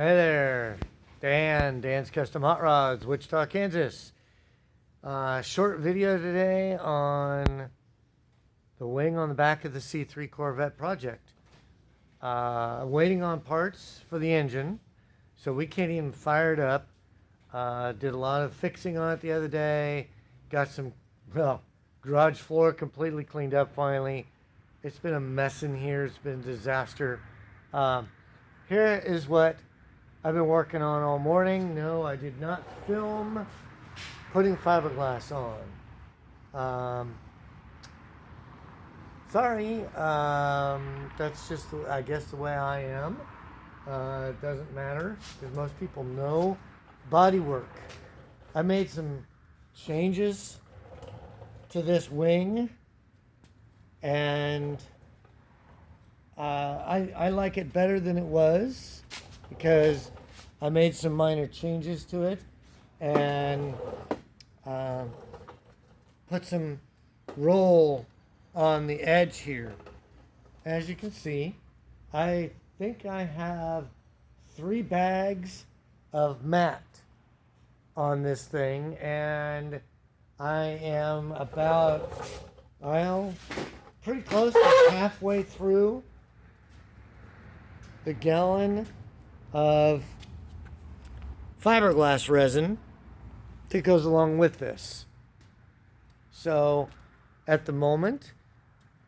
Hey there, Dan's Custom Hot Rods, Wichita, Kansas. Short video today on the wing on the back of the C3 Corvette project. Waiting on parts for the engine, so we can't even fire it up. Did a lot of fixing on it the other day. Got some, garage floor completely cleaned up finally. It's been a mess in here. It's been a disaster. Here is what I've been working on all morning. No, I did not film putting fiberglass on. Sorry, that's just, I guess, the way I am. It doesn't matter because most people know body work. I made some changes to this wing, and I like it better than it was because I made some minor changes to it and put some roll on the edge here. As you can see, I think I have 3 bags of mat on this thing, and I am about, pretty close to halfway through the gallon of fiberglass resin that goes along with this. So at the moment,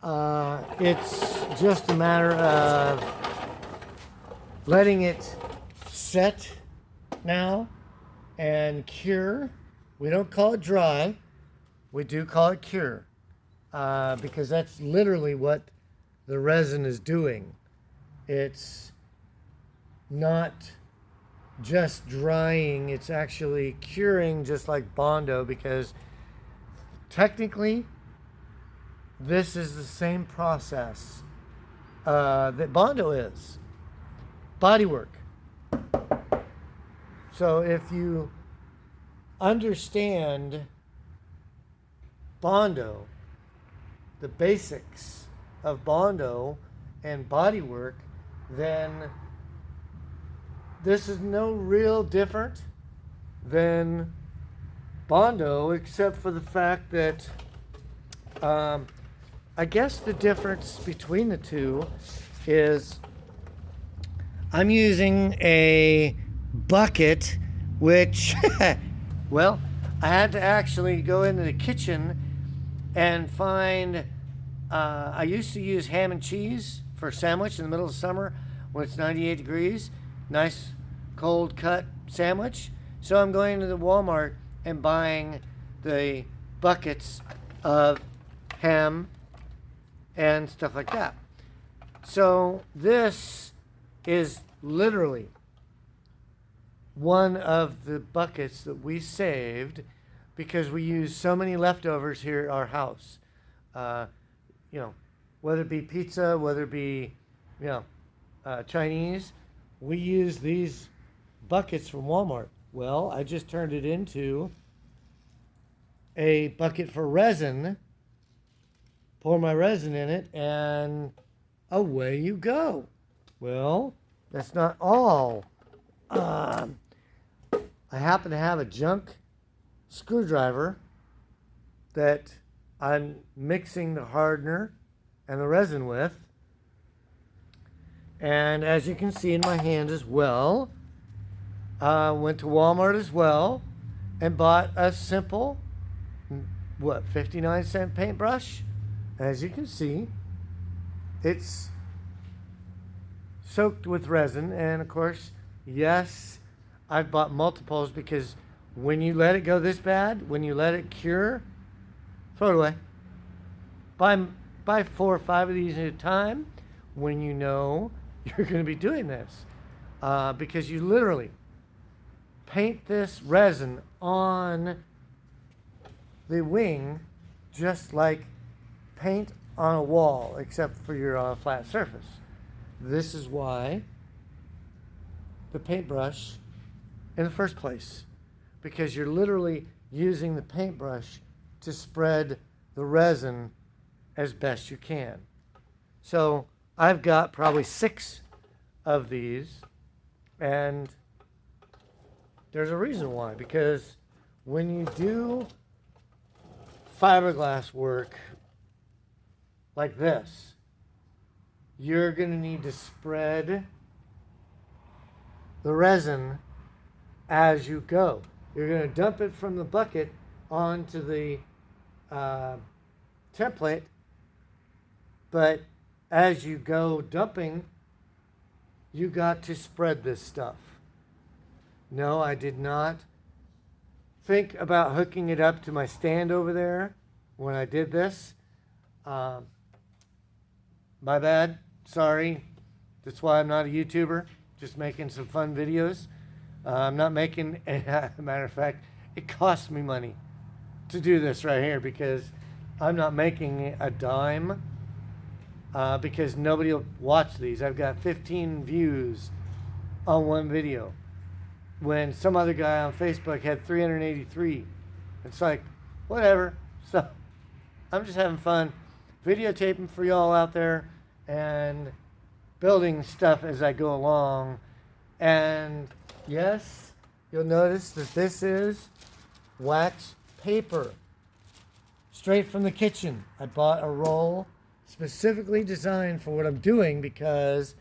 it's just a matter of letting it set now and cure. We don't call it dry, we do call it cure, because that's literally what the resin is doing. It's not just drying, it's actually curing, just like Bondo, because technically this is the same process that Bondo is. Bodywork. So if you understand Bondo, the basics of Bondo and bodywork, then this is no real different than Bondo, except for the fact that I guess the difference between the two is I'm using a bucket, which, well, I had to actually go into the kitchen and find, I used to use ham and cheese for a sandwich in the middle of summer when it's 98 degrees. Nice cold cut sandwich. So I'm going to the Walmart and buying the buckets of ham and stuff like that. So this is literally one of the buckets that we saved because we use so many leftovers here at our house. Whether it be pizza, whether it be, Chinese, we use these buckets from Walmart. Well, I just turned it into a bucket for resin, pour my resin in it, and away you go. Well, that's not all. I happen to have a junk screwdriver that I'm mixing the hardener and the resin with. And as you can see in my hand as well, went to Walmart as well and bought a simple, 59-cent paintbrush. As you can see, it's soaked with resin, and of course, yes, I've bought multiples because when you let it go this bad, when you let it cure, throw it away. Buy 4 or 5 of these at a time when you know you're going to be doing this, because you literally paint this resin on the wing just like paint on a wall, except for you're on a flat surface. This is why the paintbrush in the first place, because you're literally using the paintbrush to spread the resin as best you can. So I've got probably 6 of these And there's a reason why. Because when you do fiberglass work like this, you're going to need to spread the resin as you go. You're going to dump it from the bucket onto the template, but as you go dumping, you got to spread this stuff. No, I did not think about hooking it up to my stand over there when I did this. My bad. Sorry. That's why I'm not a YouTuber. Just making some fun videos. I'm not making, as a matter of fact, it costs me money to do this right here because I'm not making a dime because nobody will watch these. I've got 15 views on one video when some other guy on Facebook had 383. It's like, whatever. So I'm just having fun videotaping for y'all out there and building stuff as I go along. And yes, you'll notice that this is wax paper straight from the kitchen. I bought a roll specifically designed for what I'm doing because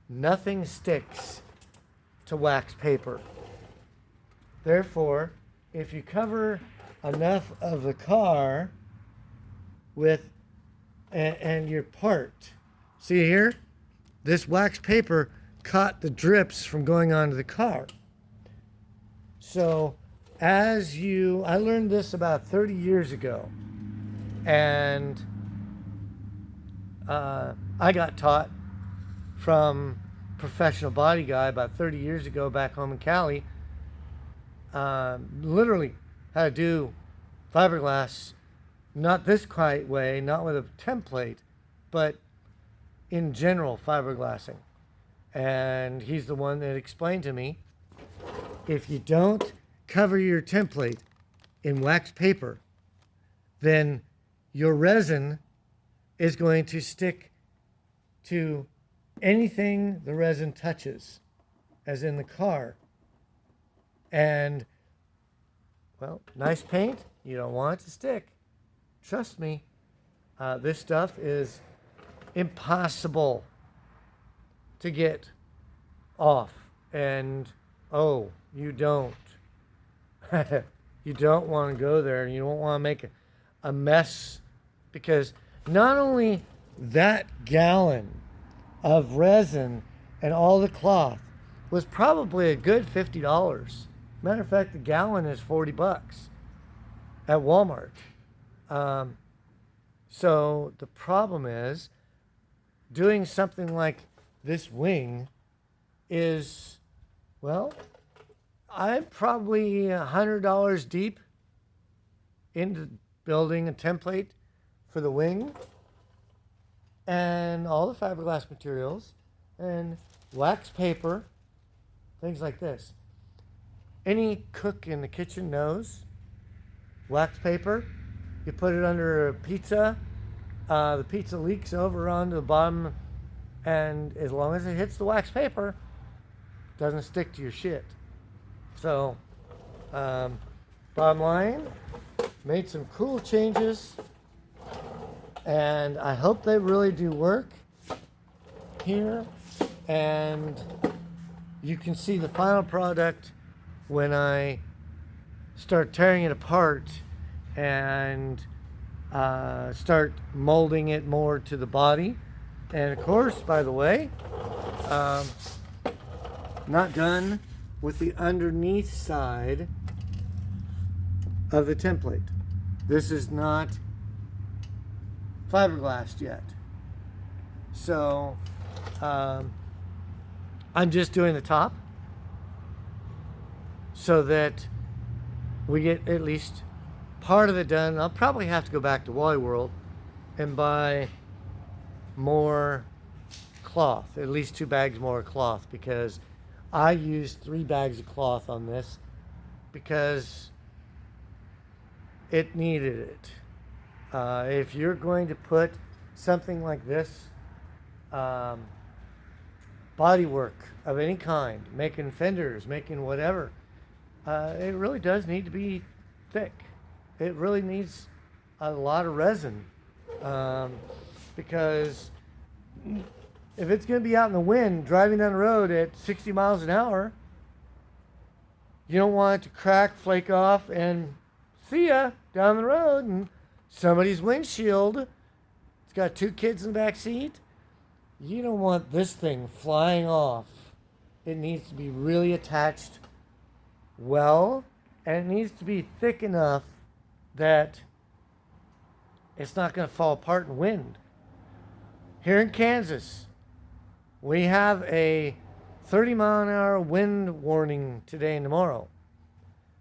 nothing sticks to wax paper. Therefore, if you cover enough of the car with and your part, see here, this wax paper caught the drips from going onto the car. So I learned this about 30 years ago, and I got taught from professional body guy about 30 years ago back home in Cali, literally how to do fiberglass, not this quite way, not with a template, but in general fiberglassing. And he's the one that explained to me, if you don't cover your template in wax paper, then your resin is going to stick to anything the resin touches, as in the car. And, well, nice paint, you don't want it to stick. Trust me, this stuff is impossible to get off. And, oh, you don't. You don't want to go there, and you don't want to make a mess, because not only that gallon of resin and all the cloth was probably a good $50. Matter of fact, the gallon is $40 at Walmart. So the problem is doing something like this wing is, well, I'm probably $100 deep into building a template for the wing and all the fiberglass materials and wax paper, things like this. Any cook in the kitchen knows wax paper, you put it under a pizza, the pizza leaks over onto the bottom, and as long as it hits the wax paper, it doesn't stick to your shit. So, bottom line, made some cool changes, and I hope they really do work here. And you can see the final product when I start tearing it apart and start molding it more to the body. And of course, by the way, not done with the underneath side of the template. This is not fiberglassed yet. So I'm just doing the top so that we get at least part of it done. I'll probably have to go back to Wally World and buy more cloth, at least 2 bags more cloth, because I used 3 bags of cloth on this because it needed it. If you're going to put something like this body work of any kind, making fenders, making whatever, it really does need to be thick. It really needs a lot of resin, because if it's going to be out in the wind, driving down the road at 60 miles an hour, you don't want it to crack, flake off, and see ya down the road, and somebody's windshield, it's got 2 kids in the back seat. You don't want this thing flying off. It needs to be really attached well, and it needs to be thick enough that it's not going to fall apart in wind. Here in Kansas, we have a 30-mile-an-hour wind warning today and tomorrow.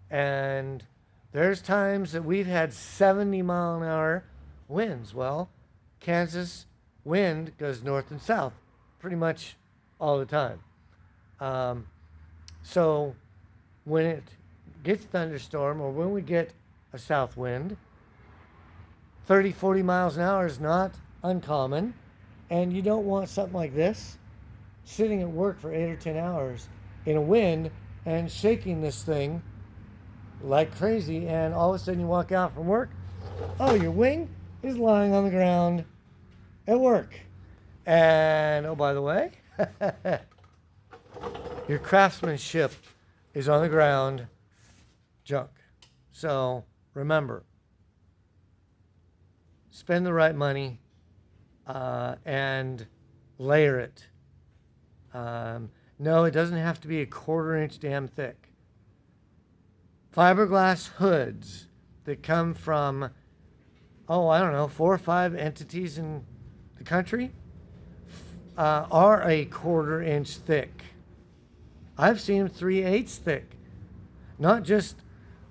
And there's times that we've had 70-mile-an-hour winds. Well, Kansas wind goes north and south pretty much all the time. So when it gets thunderstorm, or when we get a south wind, 30, 40 miles an hour is not uncommon. And you don't want something like this sitting at work for 8 or 10 hours in a wind and shaking this thing like crazy, and all of a sudden you walk out from work, oh, your wing is lying on the ground at work. And oh, by the way, your craftsmanship is on the ground, junk. So remember, spend the right money, and layer it. No, it doesn't have to be a 1/4 inch damn thick. Fiberglass hoods that come from, I don't know, 4 or 5 entities in the country are a 1/4 inch thick. I've seen them 3/8 thick, not just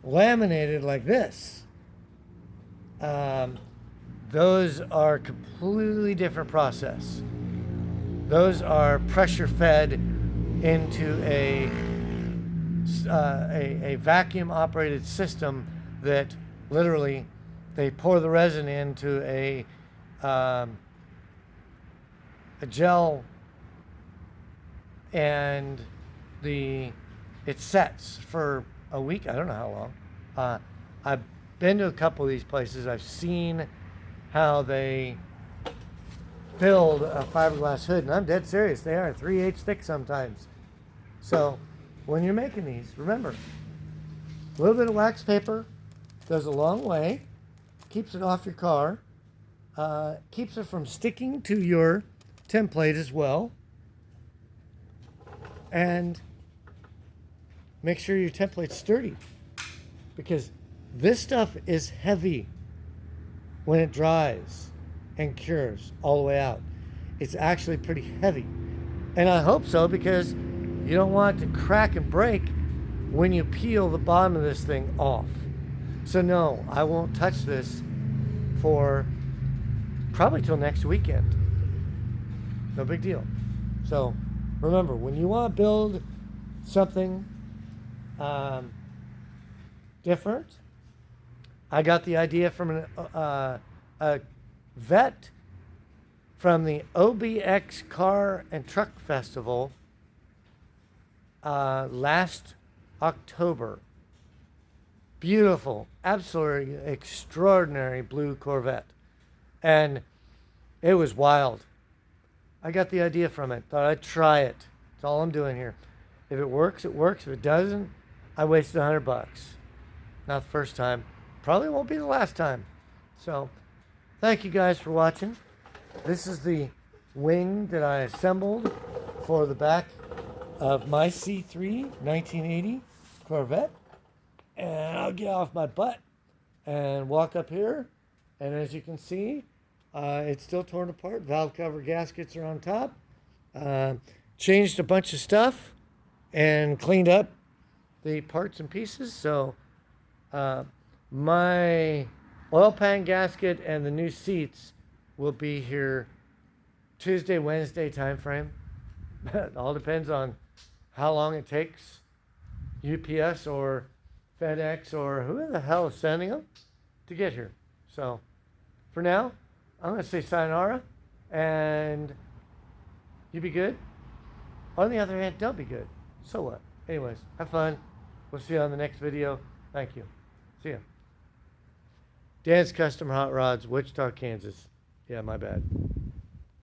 laminated like this. Those are completely different process. Those are pressure fed into a vacuum operated system that literally they pour the resin into a gel, and it sets for a week. I don't know how long. I've been to a couple of these places. I've seen how they build a fiberglass hood, and I'm dead serious. They are 3/8 thick sometimes. So when you're making these, remember, a little bit of wax paper goes a long way, keeps it off your car, keeps it from sticking to your template as well, and make sure your template's sturdy, because this stuff is heavy when it dries and cures all the way out. It's actually pretty heavy. And I hope so, because you don't want it to crack and break when you peel the bottom of this thing off. So no, I won't touch this for probably till next weekend. No big deal. So remember, when you want to build something different, I got the idea from a vet from the OBX Car and Truck Festival last October. Beautiful, absolutely extraordinary blue Corvette. And it was wild. I got the idea from it. Thought I'd try it. That's all I'm doing here. If it works, it works. If it doesn't, I wasted $100. Not the first time. Probably won't be the last time. So, thank you guys for watching. This is the wing that I assembled for the back of my C3 1980 Corvette. And I'll get off my butt and walk up here. And as you can see, it's still torn apart. Valve cover gaskets are on top. Changed a bunch of stuff and cleaned up the parts and pieces. So my oil pan gasket and the new seats will be here Tuesday, Wednesday time frame. It all depends on how long it takes UPS or FedEx or who the hell is sending them to get here. So for now, I'm going to say sayonara, and you be good. On the other hand, don't be good. So what? Anyways, have fun. We'll see you on the next video. Thank you. See ya. Dan's Custom Hot Rods, Wichita, Kansas. Yeah, my bad.